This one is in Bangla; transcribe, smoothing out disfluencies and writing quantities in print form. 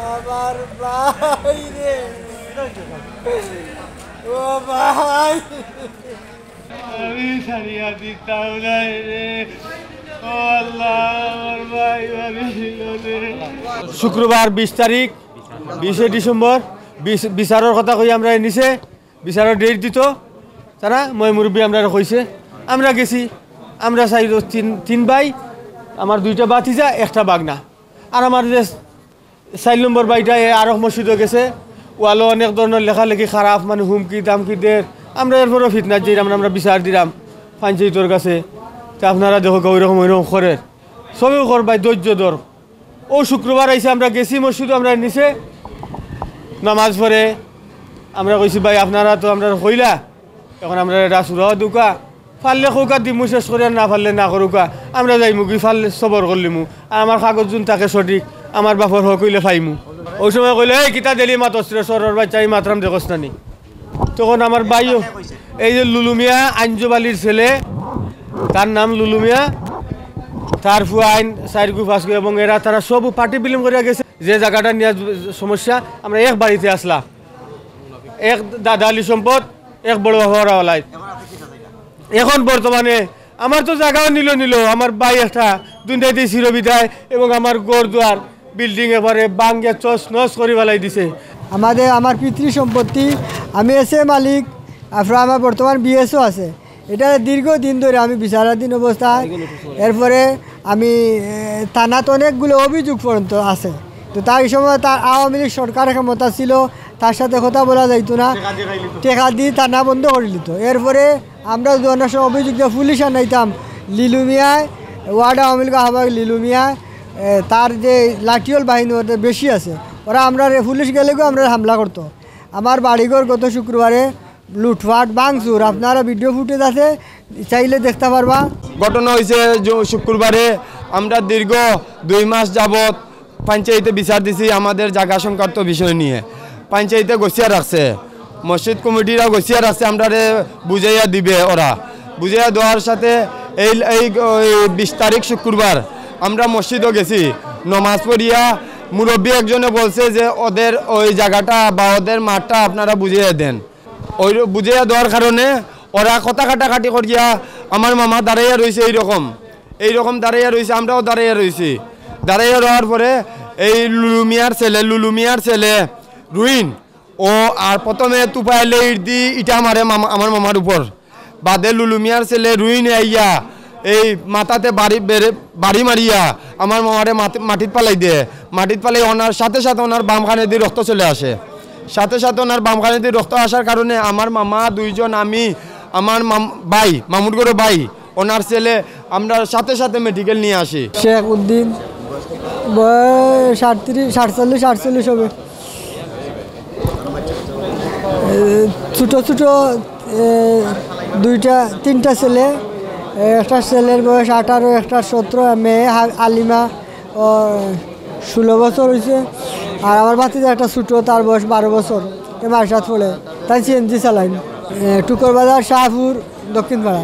আমার ভাই রে, ও ভাই, আমি ছাড়িয়া দিতাম না রে। ও আল্লাহ, আমার ভাই ছিল রে। শুক্রবার 20 তারিখ 20 ডিসেম্বর বিচারের কথা কই আমরা নিছে বিচারের ডেট দিত তারা মই মুরব্বী আমরা কইছে আমরা গেছি আমরা চাই তিন ভাই আমার দুইটা বাতিজা একটা বাগনা আর আমার যে 4 নম্বর ভাইটা আরো মসজিদে গেছে ওয়ালো অনেক ধরনের লেখালেখি খারাপ মানে হুমকি দামকি দের আমরা এরপরও ফিতনা যে আমরা বিচার দিলাম পঞ্চায়েতের কাছে তা আপনারা দেখো ওইরকম ওইরকম করে সবই করবাই ধৈর্য ধর ও শুক্রবার আইসে আমরা গেছি মসজিদে আমরা নিচে নামাজ পড়ে আমরা কইছি ভাই আপনারা তো আমরা কইলা এখন আমরা এটা সুরাও দুকা ফাললে কৌকা দিমু শেষ করে না ফাললে না করুকা আমরা যাইমু কি ফাললে সবর করলিমু আর আমার কাগজ যোন তাকে সঠিক আমার বাপর হক কইলে ফাইমু ওই সময় কইলে এই কিতা দিলি মাতস্ত্র সরর বাচ্চা এই মাতরাম দেখস্তানি তখন আমার ভাইও এই যে লুলুমিয়া আঞ্জুবালির ছেলে তার নাম লুলুমিয়া তার ফুয়া আইন 4 গু 5 গু এবং এরা তারা সব পার্টি বিলিম করে গেছে যে জায়গাটা নিয়ে সমস্যা আমরা এক বাড়িতে আসলাম এক দাদালি সম্পদ এক বড় হওয়ারাওয়ালাই এখন বর্তমানে আমার তো জায়গাও নিল আমার ভাই একটা দুইটাইতে চিরবিদায় এবং আমার গড় দুয়ার বিল্ডিং এবারে বাঙ্গে চস নস করে বেলাই দিছে আমার পিতৃ সম্পত্তি আমি এসে মালিক আপনার আমার বর্তমান বিএসও আছে এটা দীর্ঘদিন ধরে আমি বিচারাধীন অবস্থায় এরপরে আমি থানাত অনেকগুলো অভিযোগ পর্যন্ত আছে তো তার সময় তার আওয়ামী লীগ সরকারের ক্ষমতা ছিল তার সাথে কথা বলা যাইতো না টেকা দিয়ে থানা বন্ধ করে দিত এরপরে আমরা অনেক সময় অভিযোগ দিয়ে পুলিশ আনাইতাম লিলুমিয়ায় ওয়ার্ড আওয়ামী লীগ আহ্বায়ক লিলুমিয়ায় তার যে লাঠিয়াল বাহিনী ওদের বেশি আছে ওরা আমরা পুলিশ গেলেও আমরা হামলা করতো আমার বাড়িঘর গত শুক্রবারে লুটপাট ভাঙচুর আপনারা ভিডিও ফুটেজ আছে চাইলে দেখতে পারবা ঘটনা হয়েছে শুক্রবারে আমরা দীর্ঘ 2 মাস যাবৎ পঞ্চায়েতে বিচার দিছি আমাদের জায়গা সংক্রান্ত বিষয় নিয়ে পঞ্চায়েতে গছিয়া রাখছে মসজিদ কমিটিরা গছিয়া রাখছে আমরা বুঝাইয়া দিবে ওরা বুঝাইয়া দেওয়ার সাথে এই 20 তারিখ শুক্রবার আমরা মসজিদও গেছি নমাজ পড়িয়া মুরব্বী একজনে বলছে যে ওদের ওই জায়গাটা বা ওদের মাঠটা আপনারা বুঝিয়ে দেন ওই বুঝিয়ে দেওয়ার কারণে ওরা কথা কাটাকাটি করিয়া আমার মামা দাঁড়াইয়া রয়েছে এইরকম দাঁড়াইয়া রয়েছে আমরাও দাঁড়াইয়া রয়েছি দাঁড়াইয়া রওয়ার পরে এই লুলুমিয়ার ছেলে রুইন ও আর প্রথমে তুপাইলে ইট দি ইটা মারে আমার মামার উপর বাদে লুলুমিয়ার ছেলে রুইন আইয়া এই মাথাতে বাড়ি মারিয়া আমার মামারে মাটিত পালাই দিয়ে মাটিত পালাই ওনার সাথে ওনার বামখানে দিয়ে রক্ত চলে আসে সাথে ওনার বামখানে দিয়ে রক্ত আসার কারণে আমার মামা দুইজন আমি আমার ভাই মামুর ভাই ওনার ছেলে আমরা সাথে মেডিকেল নিয়ে আসি শেখ উদ্দিন বয়স 47 হবে ছোটো তিনটা ছেলে একটা ছেলের বয়স 18 একটা 17 মেয়ে আলিমা 16 বছর হয়েছে আর আমার বাতিতে একটা ছোটো তার বয়স 12 বছর মার্শাদ পড়ে তাই সিএনজি চালাইন টুকর বাজার শাহপুর দক্ষিণ পাড়া।